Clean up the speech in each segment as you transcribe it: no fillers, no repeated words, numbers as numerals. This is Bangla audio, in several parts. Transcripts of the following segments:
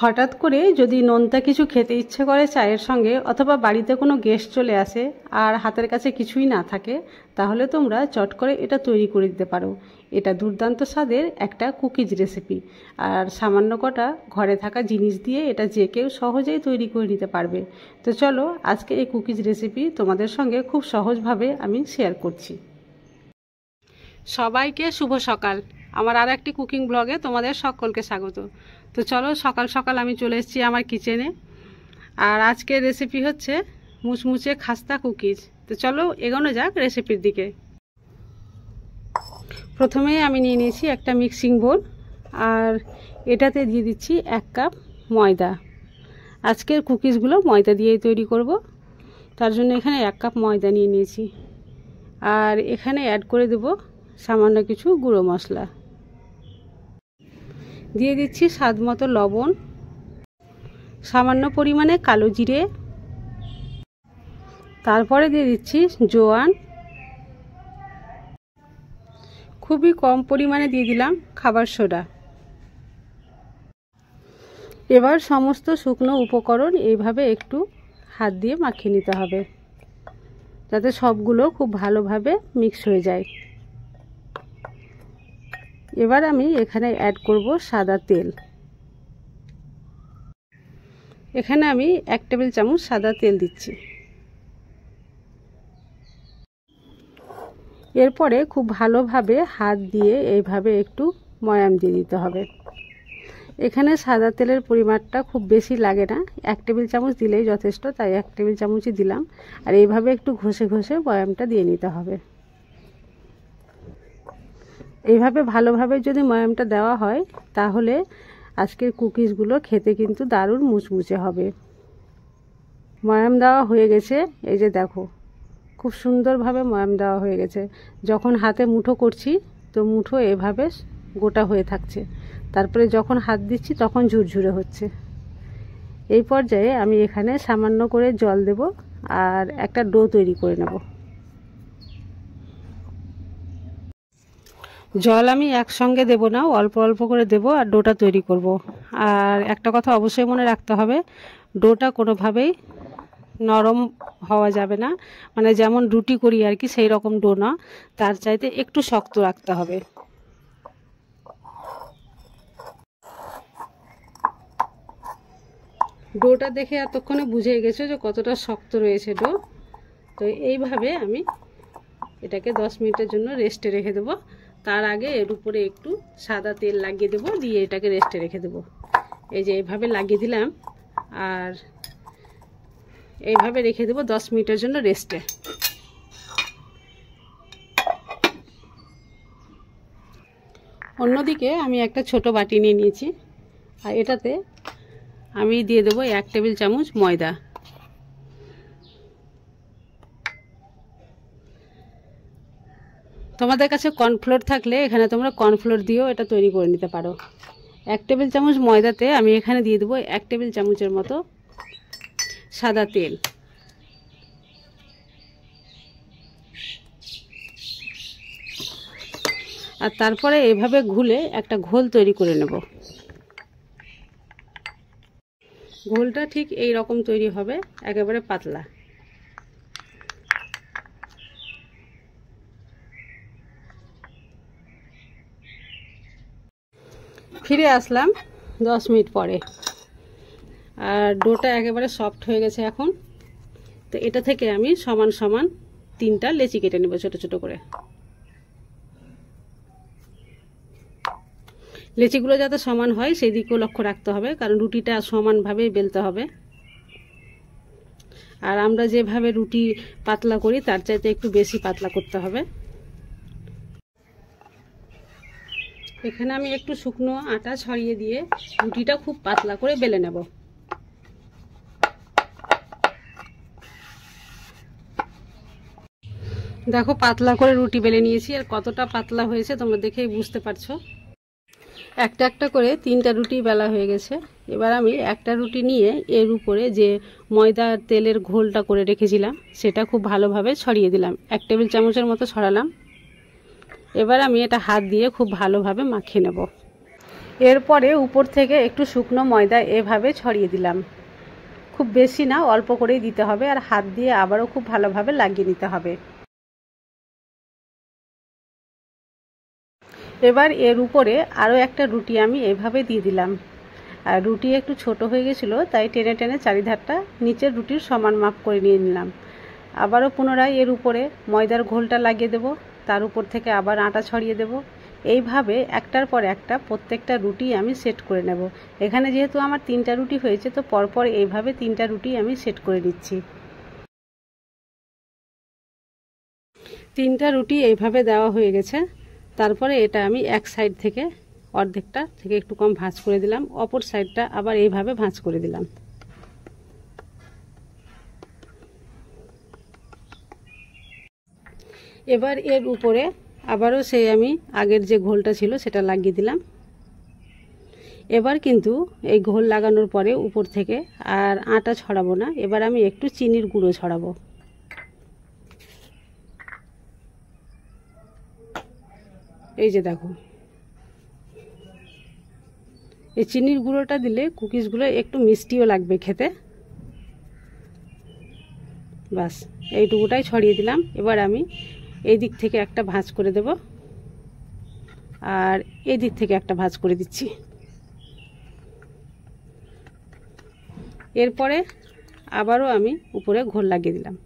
হঠাৎ করে যদি নোনতা কিছু খেতে ইচ্ছে করে চায়ের সঙ্গে, অথবা বাড়িতে কোনো গেস্ট চলে আসে আর হাতের কাছে কিছুই না থাকে, তাহলে তোমরা চট করে এটা তৈরি করে দিতে পারো। এটা দুর্দান্ত স্বাদের একটা কুকিজ রেসিপি, আর সামান্য কটা ঘরে থাকা জিনিস দিয়ে এটা যে কেউ সহজেই তৈরি করে নিতে পারবে। তো চলো আজকে এই কুকিজ রেসিপি তোমাদের সঙ্গে খুব সহজভাবে আমি শেয়ার করছি। সবাইকে শুভ সকাল। আমার আর একটি কুকিং ব্লগে তোমাদের সকলকে স্বাগত। তো চলো সকাল সকাল আমি চলে এসেছি আমার কিচেনে, আর আজকের রেসিপি হচ্ছে মুচমুচে খাস্তা কুকিজ। তো চলো এগোনো যাক রেসিপির দিকে। প্রথমে আমি নিয়ে নিয়েছি একটা মিক্সিং বোল, আর এটাতে দিয়ে দিচ্ছি 1 কাপ ময়দা। আজকের কুকিজগুলো ময়দা দিয়েই তৈরি করব, তার জন্য এখানে 1 কাপ ময়দা নিয়ে নিয়েছি। আর এখানে অ্যাড করে দেব সামান্য কিছু গুঁড়ো মশলা, দিয়ে দিচ্ছি স্বাদ মতো লবণ, সামান্য পরিমাণে কালো জিরে, তারপরে দিয়ে দিচ্ছি জোয়ান, খুবই কম পরিমাণে দিয়ে দিলাম খাবার সোডা। এবার সমস্ত শুকনো উপকরণ এইভাবে একটু হাত দিয়ে মাখিয়ে নিতে হবে, যাতে সবগুলো খুব ভালোভাবে মিক্স হয়ে যায়। এবার আমি এখানে অ্যাড করব সাদা তেল। এখানে আমি 1 টেবিল চামচ সাদা তেল দিচ্ছি। এরপরে খুব ভালোভাবে হাত দিয়ে এইভাবে একটু ময়াম দিয়ে দিতে হবে। এখানে সাদা তেলের পরিমাণটা খুব বেশি লাগে না, 1 টেবিল চামচ দিলেই যথেষ্ট, তাই 1 টেবিল চামচই দিলাম। আর এইভাবে একটু ঘষে ঘষে ময়ামটা দিয়ে নিতে হবে। এইভাবে ভালোভাবে যদি ময়ামটা দেওয়া হয়, তাহলে আজকের কুকিজগুলো খেতে কিন্তু দারুণ মুচমুচে হবে। ময়াম দেওয়া হয়ে গেছে, এই যে দেখো খুব সুন্দরভাবে ময়াম দেওয়া হয়ে গেছে। যখন হাতে মুঠো করছি তো মুঠো এভাবে গোটা হয়ে থাকছে, তারপরে যখন হাত দিচ্ছি তখন ঝুরঝুরে হচ্ছে। এই পর্যায়ে আমি এখানে সামান্য করে জল দেব, আর একটা ডো তৈরি করে নেব। জল আমি একসঙ্গে দেব না, অল্প অল্প করে দেব আর ডোটা তৈরি করব। আর একটা কথা অবশ্যই মনে রাখতে হবে, ডোটা কোনোভাবেই নরম হওয়া যাবে না, মানে যেমন রুটি করি আর কি সেই রকম ডো না, তার চাইতে একটু শক্ত রাখতে হবে। ডোটা দেখে এতক্ষণে বুঝে গেছো যে কতটা শক্ত রয়েছে ডো। তো এইভাবে আমি এটাকে 10 মিনিটের জন্য রেস্টে রেখে দেবো। তার আগে এর উপরে একটু সাদা তেল লাগিয়ে দেবো, দিয়ে এটাকে রেস্টে রেখে দেবো। এই যে এইভাবে লাগিয়ে দিলাম, আর এইভাবে রেখে দেবো 10 মিনিটের জন্য রেস্টে। অন্যদিকে আমি একটা ছোট বাটি নিয়ে নিয়েছি, আর এটাতে আমি দিয়ে দেবো 1 টেবিল চামচ ময়দা। তোমাদের কাছে কর্নফ্লোর থাকলে এখানে তোমরা কর্নফ্লোর দিয়েও এটা তৈরি করে নিতে পারো। 1 টেবিল চামচ ময়দাতে আমি এখানে দিয়ে দেবো 1 টেবিল চামচের মতো সাদা তেল। আর তারপরে এভাবে ঘুলে একটা ঘোল তৈরি করে নেব। ঘোলটা ঠিক এই রকম তৈরি হবে, একেবারে পাতলা। ফিরে আসলাম 10 মিনিট পরে, আর ডোটা একেবারে সফট হয়ে গেছে এখন। তো এটা থেকে আমি সমান সমান 3টা লেচি কেটে নেব ছোট ছোট করে। লেচিগুলো যাতে সমান হয় সেই দিকেও লক্ষ্য রাখতে হবে, কারণ রুটিটা সমানভাবেই বেলতে হবে। আর আমরা যেভাবে রুটি পাতলা করি তার চাইতে একটু বেশি পাতলা করতে হবে। এখানে আমি একটু শুকনো আটা ছড়িয়ে দিয়ে রুটিটা খুব পাতলা করে বেলে নেব। দেখো পাতলা করে রুটি বেলে নিয়েছি, আর কতটা পাতলা হয়েছে তোমরা দেখেই বুঝতে পারছো। একটা একটা করে 3টা রুটি বেলা হয়ে গেছে। এবার আমি একটা রুটি নিয়ে এর উপরে যে ময়দা তেলের ঘোলটা করে রেখেছিলাম সেটা খুব ভালোভাবে ছড়িয়ে দিলাম, 1 টেবিল চামচের মতো ছড়ালাম। এবার আমি এটা হাত দিয়ে খুব ভালোভাবে মাখিয়ে নেব। এরপরে উপর থেকে একটু শুকনো ময়দা এভাবে ছড়িয়ে দিলাম। খুব বেশি না, অল্প করেই দিতে হবে, আর হাত দিয়ে আবারও খুব ভালোভাবে লাগিয়ে নিতে হবে। এবার এর উপরে আরও একটা রুটি আমি এভাবে দিয়ে দিলাম। আর রুটি একটু ছোট হয়ে গেছিলো, তাই টেনে টেনে চারিধারটা নিচের রুটির সমান মাপ করে নিয়ে নিলাম। আবারও পুনরায় এর উপরে ময়দার ঘোলটা লাগিয়ে দেব, তার উপর থেকে আবার আটা ছড়িয়ে দেব। এইভাবে একটার পর একটা প্রত্যেকটা রুটি আমি সেট করে নেব। এখানে যেহেতু আমার 3টা রুটি হয়েছে, তো পরপর এইভাবে 3টা রুটি আমি সেট করে দিচ্ছি। 3টা রুটি এইভাবে দেওয়া হয়ে গেছে। তারপরে এটা আমি এক সাইড থেকে অর্ধেকটা থেকে একটু কম ভাঁজ করে দিলাম, অপর সাইডটা আবার এইভাবে ভাঁজ করে দিলাম। এবার এর উপরে আবারও সেই আমি আগের যে ঘোলটা ছিল সেটা লাগিয়ে দিলাম। এবার কিন্তু এই ঘোল লাগানোর পরে উপর থেকে আর আটা ছড়াবো না, এবার আমি একটু চিনির গুঁড়ো ছড়াবো। এই যে দেখো, এই চিনির গুঁড়োটা দিলে কুকিজগুলো একটু মিষ্টিও লাগবে খেতে। বাস এইটুকুটাই ছড়িয়ে দিলাম। এবার আমি এই দিক থেকে একটা ভাঁজ করে দেব, আর এই দিক থেকে একটা ভাঁজ করে দিচ্ছি। এরপরে আবারও আমি উপরে ঘোল লাগিয়ে দিলাম।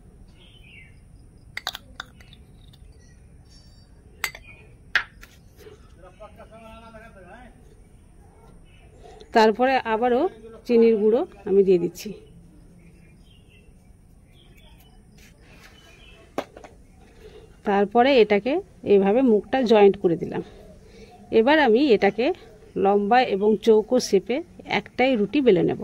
তারপরে আবারও চিনির গুঁড়ো আমি দিয়ে দিচ্ছি। তারপরে এটাকে এইভাবে মুখটা জয়েন্ট করে দিলাম। এবার আমি এটাকে লম্বা এবং চৌকো শেপে একটাই রুটি বেলে নেব।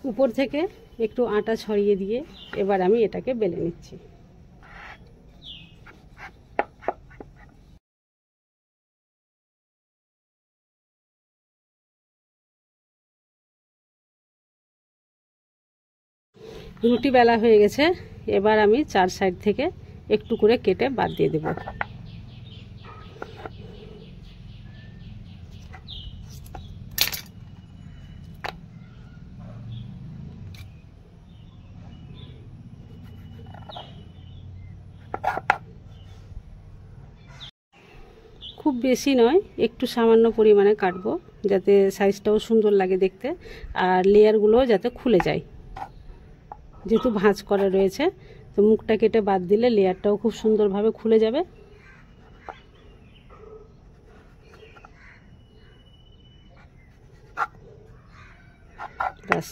উপর থেকে একটু আটা ছড়িয়ে দিয়ে এবার আমি এটাকে বেলে নিচ্ছি। রুটি বেলা হয়ে গেছে। এবার আমি 4 সাইড থেকে একটু করে কেটে বাদ দিয়ে দেব। খুব বেশি নয়, একটু সামান্য পরিমাণে কাটবো, যাতে সাইজটাও সুন্দর লাগে দেখতে, আর লেয়ারগুলো যাতে খুলে যায়। যেহেতু ভাঁজ করা রয়েছে, তো মুখটা কেটে বাদ দিলে লেয়ারটাও খুব সুন্দরভাবে খুলে যাবে। ব্যাস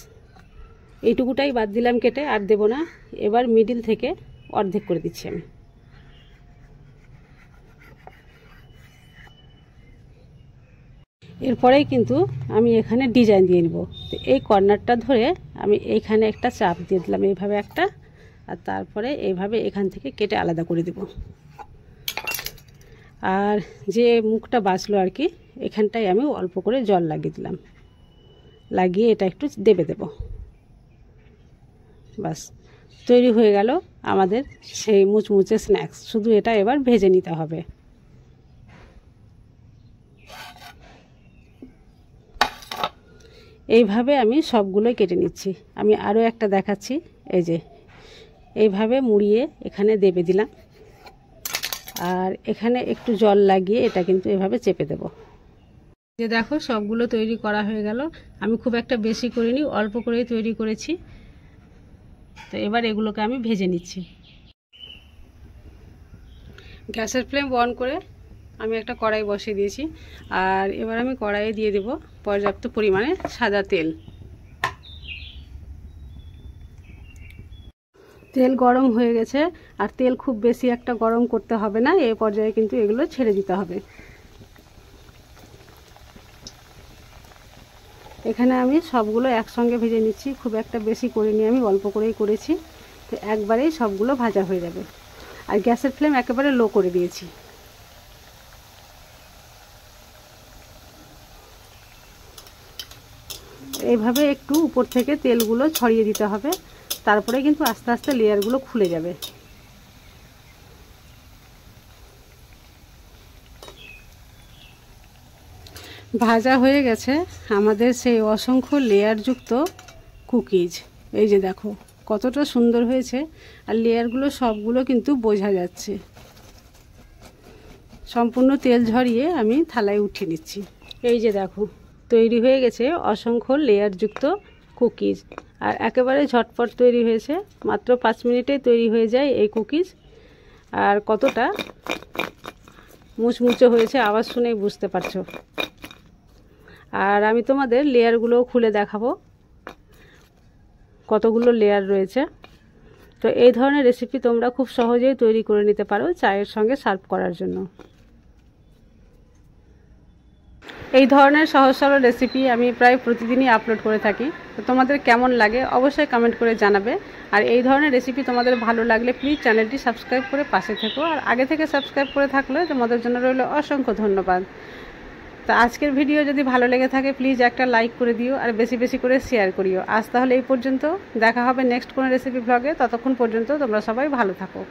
এইটুকুটাই বাদ দিলাম কেটে, আর দেব না। এবার মিডিল থেকে অর্ধেক করে দিচ্ছি আমি। এরপরেই কিন্তু আমি এখানে ডিজাইন দিয়ে নেব। তো এই কর্নারটা ধরে আমি এইখানে একটা চাপ দিয়ে দিলাম, এইভাবে একটা, আর তারপরে এইভাবে এখান থেকে কেটে আলাদা করে দেব। আর যে মুখটা বাঁচলো আর কি, এখানটায় আমি অল্প করে জল লাগিয়ে দিলাম, লাগিয়ে এটা একটু দেবে দেব। বাস তৈরি হয়ে গেল আমাদের সেই মুচমুচে স্ন্যাক্স। শুধু এটা এবার ভেজে নিতে হবে। এইভাবে আমি সবগুলোই কেটে নিচ্ছি। আমি আরও একটা দেখাচ্ছি। এই যে এইভাবে মুড়িয়ে এখানে দেবে দিলাম, আর এখানে একটু জল লাগিয়ে এটা কিন্তু এভাবে চেপে দেব। যে দেখো সবগুলো তৈরি করা হয়ে গেল। আমি খুব একটা বেশি করিনি, অল্প করেই তৈরি করেছি। তো এবার এগুলোকে আমি ভেজে নিচ্ছি। গ্যাসের ফ্লেম অন করে আমি একটা কড়াই বসিয়ে দিয়েছি, আর এবার আমি কড়াইয়ে দিয়ে দেব পর্যাপ্ত পরিমাণে সাদা তেল। তেল গরম হয়ে গেছে, আর তেল খুব বেশি একটা গরম করতে হবে না, এই পর্যায়ে কিন্তু এগুলো ছেড়ে দিতে হবে। এখানে আমি সবগুলো একসঙ্গে ভেজে নিচ্ছি, খুব একটা বেশি করিনি, আমি অল্প করেই করেছি। তো একবারেই সবগুলো ভাজা হয়ে যাবে। আর গ্যাসের ফ্লেম একেবারে লো করে দিয়েছি। এইভাবে একটু উপর থেকে তেলগুলো ছড়িয়ে দিতে হবে, তারপরে কিন্তু আস্তে আস্তে লেয়ারগুলো খুলে যাবে। ভাজা হয়ে গেছে আমাদের সেই অসংখ্য লেয়ারযুক্ত কুকিজ। এই যে দেখো কতটা সুন্দর হয়েছে, আর লেয়ারগুলো সবগুলো কিন্তু বোঝা যাচ্ছে। সম্পূর্ণ তেল ঝরিয়ে আমি থালায় উঠিয়ে নিচ্ছি। এই যে দেখো তৈরি হয়ে গেছে অসংখ্য লেয়ারযুক্ত কুকিজ, আর একেবারে ঝটপট তৈরি হয়েছে। মাত্র 5 মিনিটেই তৈরি হয়ে যায় এই কুকিজ। আর কতটা মুচমুচে হয়েছে আওয়াজ শুনেই বুঝতে পারছো। আর আমি তোমাদের লেয়ারগুলো খুলে দেখাবো কতগুলো লেয়ার রয়েছে। তো এই ধরনের রেসিপি তোমরা খুব সহজেই তৈরি করে নিতে পারো চায়ের সঙ্গে সার্ভ করার জন্য। এই ধরনের সহজ সরল রেসিপি আমি প্রায় প্রতিদিনই আপলোড করে থাকি। তো তোমাদের কেমন লাগে অবশ্যই কমেন্ট করে জানাবে। আর এই ধরনের রেসিপি তোমাদের ভালো লাগলে প্লিজ চ্যানেলটি সাবস্ক্রাইব করে পাশে থেকো। আর আগে থেকে সাবস্ক্রাইব করে থাকলে তোমাদের জন্য রইল অসংখ্য ধন্যবাদ। তো আজকের ভিডিও যদি ভালো লেগে থাকে প্লিজ একটা লাইক করে দিও, আর বেশি বেশি করে শেয়ার করিও। আজ তাহলে এই পর্যন্ত, দেখা হবে নেক্সট কোনো রেসিপি ব্লগে। ততক্ষণ পর্যন্ত তোমরা সবাই ভালো থাকো।